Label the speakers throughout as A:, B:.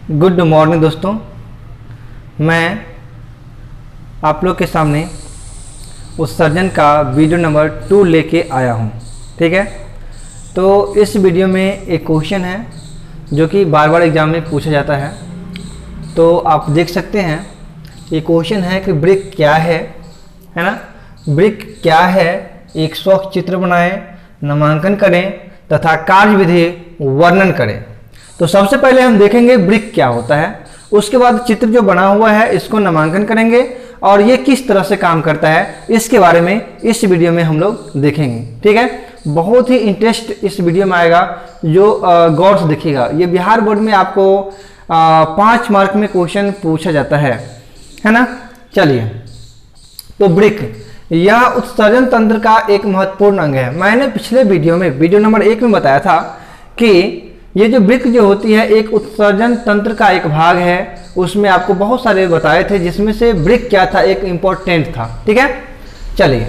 A: Good morning दोस्तों, मैं आप लोग के सामने उत्सर्जन का वीडियो नंबर 2 लेके आया हूँ। ठीक है, तो इस वीडियो में एक क्वेश्चन है जो कि बार बार एग्जाम में पूछा जाता है। तो आप देख सकते हैं ये क्वेश्चन है कि ब्रिक क्या है ना। ब्रिक क्या है, एक स्वच्छ चित्र बनाएं, नामांकन करें तथा कार्यविधि वर्णन करें। तो सबसे पहले हम देखेंगे ब्रिक क्या होता है, उसके बाद चित्र जो बना हुआ है इसको नामांकन करेंगे और ये किस तरह से काम करता है इसके बारे में इस वीडियो में हम लोग देखेंगे। ठीक है, बहुत ही इंटरेस्ट इस वीडियो में आएगा जो गौर से देखिएगा। ये बिहार बोर्ड में आपको 5 मार्क में क्वेश्चन पूछा जाता है ना। चलिए, तो ब्रिक यह उत्सर्जन तंत्र का एक महत्वपूर्ण अंग है। मैंने पिछले वीडियो में वीडियो नंबर 1 में बताया था कि ये जो ब्रिक जो होती है एक उत्सर्जन तंत्र का एक भाग है। उसमें आपको बहुत सारे बताए थे जिसमें से ब्रिक क्या था, एक इम्पोर्टेंट था। ठीक है, चलिए,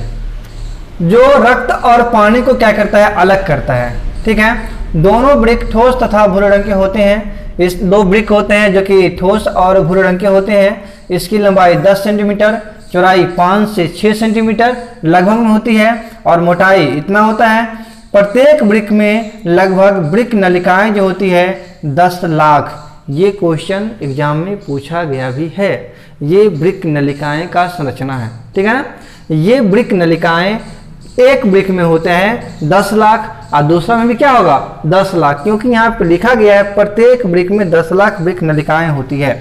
A: जो रक्त और पानी को क्या करता है, अलग करता है। ठीक है, दोनों ब्रिक ठोस तथा भूरे रंग के होते हैं। इस 2 ब्रिक होते हैं जो कि ठोस और भूरे रंग के होते हैं। इसकी लंबाई 10 सेंटीमीटर, चौड़ाई 5 से 6 सेंटीमीटर लगभग में होती है और मोटाई इतना होता है। प्रत्येक ब्रिक में लगभग ब्रिक नलिकाएं जो होती है 10 लाख। ये क्वेश्चन एग्जाम में पूछा गया भी है। ये ब्रिक नलिकाएं का संरचना है। ठीक है ना, ये ब्रिक नलिकाएं एक ब्रिक में होते हैं 10 लाख और दूसरा में भी क्या होगा 10 लाख, क्योंकि यहाँ पे लिखा गया है प्रत्येक ब्रिक में 10 लाख ब्रिक नलिकाएं होती है।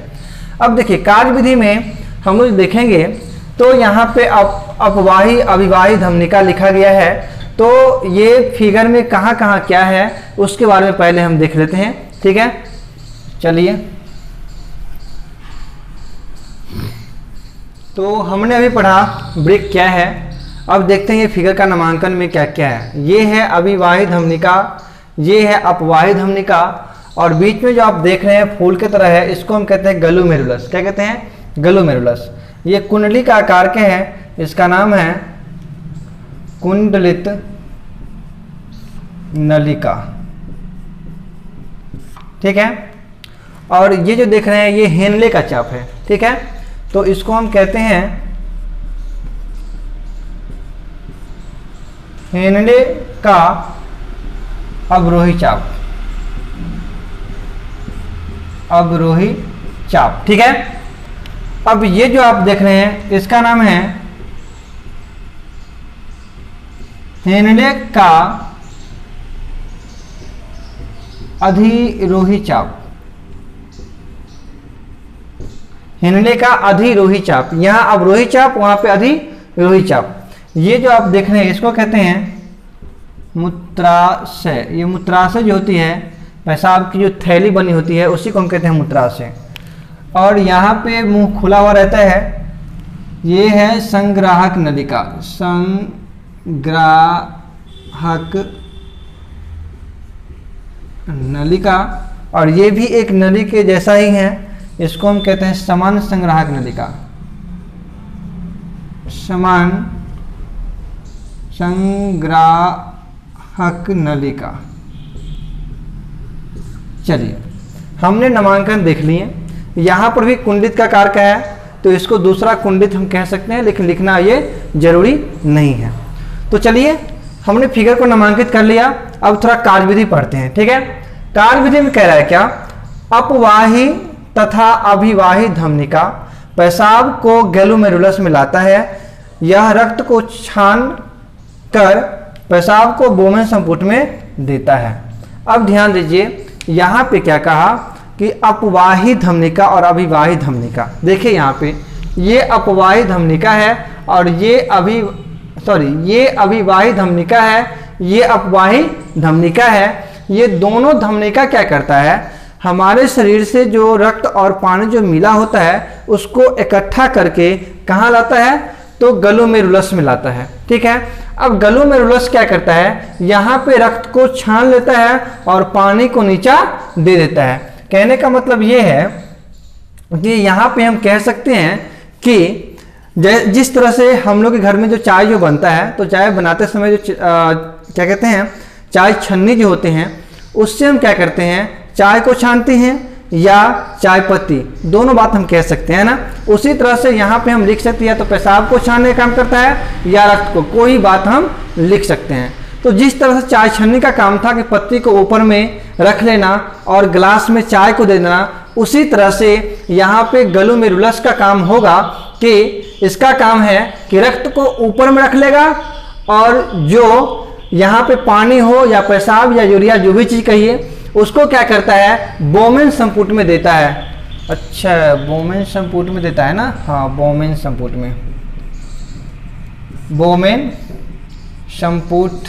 A: अब देखिए, कार्यविधि में हम लोग देखेंगे तो यहाँ पे अपवाही अभिवाही धमनिका लिखा गया है। तो ये फिगर में कहाँ कहाँ क्या है उसके बारे में पहले हम देख लेते हैं। ठीक है, चलिए, तो हमने अभी पढ़ा ब्रिक क्या है। अब देखते हैं ये फिगर का नामांकन में क्या क्या है। ये है अभिवाही धमनिका, ये है अपवाही धमनिका और बीच में जो आप देख रहे हैं फूल की तरह है, इसको हम कहते हैं ग्लोमेरुलस। क्या कहते हैं, ग्लोमेरुलस। ये कुंडली का आकार के हैं, इसका नाम है कुंडलित नलिका। ठीक है, और ये जो देख रहे हैं ये हेनले का चाप है। ठीक है, तो इसको हम कहते हैं हेनले का अवरोही चाप। अवरोही चाप। ठीक है, अब ये जो आप देख रहे हैं इसका नाम है हेनले का अधिरोही चाप। हेनले का अधिरोही चाप, यहाँ अवरोही चाप, वहां पे अधिरोही चाप। ये जो आप देख रहे हैं इसको कहते हैं मूत्राशय। ये मूत्राशय जो होती है, पेशाब की जो थैली बनी होती है उसी को हम कहते हैं मूत्राशय। और यहाँ पे मुंह खुला हुआ रहता है, ये है संग्राहक नलिका। संग्राहक नलिका, और ये भी एक नली के जैसा ही है, इसको हम कहते हैं समान संग्राहक नलिका। समान संग्राहक नलिका। चलिए, हमने नामांकन देख लिए। यहाँ पर भी कुंडित का आकार का है तो इसको दूसरा कुंडित हम कह सकते हैं, लेकिन लिखना ये जरूरी नहीं है। तो चलिए, हमने फिगर को नामांकित कर लिया। अब थोड़ा कार्यविधि पढ़ते हैं। ठीक है, कार्यविधि में कह रहा है क्या, अपवाही तथा अभिवाही धमनिका पेशाब को ग्लोमेरुलस में लाता है। यह रक्त को छान कर पेशाब को बोमेन संपुट में देता है। अब ध्यान दीजिए, यहाँ पे क्या कहा कि अपवाही धमनिका और अभिवाही धमनिका। देखिए यहाँ पे ये अपवाही धमनिका है और ये अभिवाही धमनिका है, ये अपवाही धमनिका है। ये दोनों धमनिका क्या करता है, हमारे शरीर से जो रक्त और पानी जो मिला होता है उसको इकट्ठा करके कहाँ लाता है, तो ग्लोमेरुलस में लाता है। ठीक है, अब ग्लोमेरुलस क्या करता है, यहाँ पे रक्त को छान लेता है और पानी को नीचा दे देता है। कहने का मतलब ये है कि यहाँ पे हम कह सकते हैं कि जिस तरह से हम लोग के घर में जो चाय जो बनता है, तो चाय बनाते समय जो क्या कहते हैं, चाय छन्नी जो होते हैं उससे हम क्या करते हैं, चाय को छानते हैं। या चाय पत्ती, दोनों बात हम कह सकते हैं ना। उसी तरह से यहाँ पे हम लिख सकते हैं या तो पेशाब को छानने का काम करता है या रक्त को, कोई बात हम लिख सकते हैं। तो जिस तरह से चाय छन्नी का काम था कि पत्ती को ऊपर में रख लेना और गिलास में चाय को दे देना, उसी तरह से यहाँ पे ग्लोमेरुलस का काम होगा कि इसका काम है कि रक्त को ऊपर में रख लेगा और जो यहाँ पे पानी हो या पेशाब या यूरिया जो भी चीज़ कहिए उसको क्या करता है, बोमेन संपुट में देता है। अच्छा, बोमेन संपुट में देता है ना, हाँ बोमेन संपुट में, बोमेन संपुट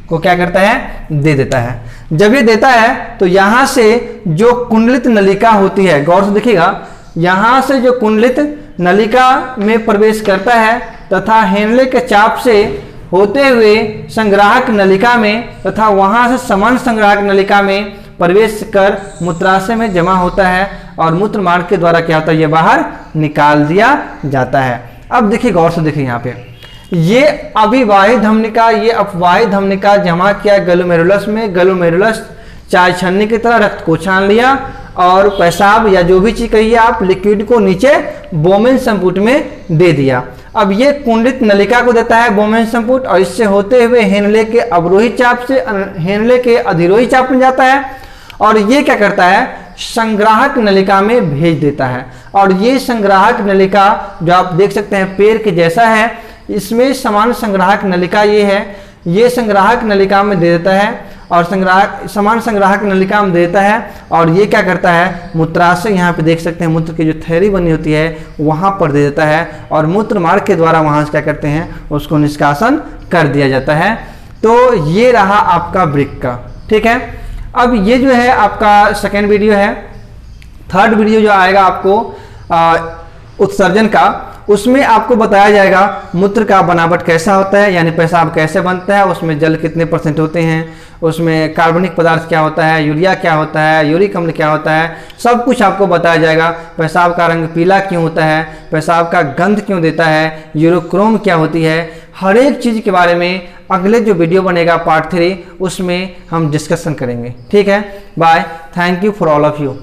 A: को क्या करता है, दे देता है। जब ये देता है तो यहाँ से जो कुंडलित नलिका होती है, गौर से देखिएगा, यहाँ से जो कुंडलित नलिका में प्रवेश करता है तथा हेनले के चाप से होते हुए संग्राहक नलिका में तथा वहाँ से समान संग्राहक नलिका में प्रवेश कर मूत्राशय में जमा होता है और मूत्र मार्ग के द्वारा क्या होता है, ये बाहर निकाल दिया जाता है। अब देखिए, गौर से देखिए, यहाँ पे ये अभिवाही धमनिका, ये अपवाही धमनिका जमा किया ग्लोमेरुलस में। ग्लोमेरुलस चाय छन्नी की तरह रक्त को छान लिया और पेशाब या जो भी चीज कहिए आप, लिक्विड को नीचे बोमेन संपुट में दे दिया। अब ये कुंडलित नलिका को देता है बोमेन संपुट और इससे होते हुए हेनले के अवरोही चाप से हेनले के अधिरोही चाप में जाता है और ये क्या करता है, संग्राहक नलिका में भेज देता है। और ये संग्राहक नलिका जो आप देख सकते हैं पैर के जैसा है, इसमें समान संग्राहक नलिका ये है, ये संग्राहक नलिका में दे देता है और समान संग्राहक नलिका में देता है और ये क्या करता है, मूत्राशय, यहाँ पे देख सकते हैं मूत्र की जो थैली बनी होती है वहाँ पर दे देता है और मूत्र मार्ग के द्वारा वहाँ से क्या करते हैं, उसको निष्कासन कर दिया जाता है। तो ये रहा आपका वृक्क का, ठीक है। अब ये जो है आपका सेकेंड वीडियो है। थर्ड वीडियो जो आएगा आपको उत्सर्जन का, उसमें आपको बताया जाएगा मूत्र का बनावट कैसा होता है, यानी पेशाब कैसे बनता है, उसमें जल कितने % होते हैं, उसमें कार्बनिक पदार्थ क्या होता है, यूरिया क्या होता है, यूरिक अम्ल क्या होता है, सब कुछ आपको बताया जाएगा। पेशाब का रंग पीला क्यों होता है, पेशाब का गंध क्यों देता है, यूरोक्रोम क्या होती है, हर एक चीज़ के बारे में अगले जो वीडियो बनेगा पार्ट 3 उसमें हम डिस्कशन करेंगे, ठीक है। Bye, thank you for all of you.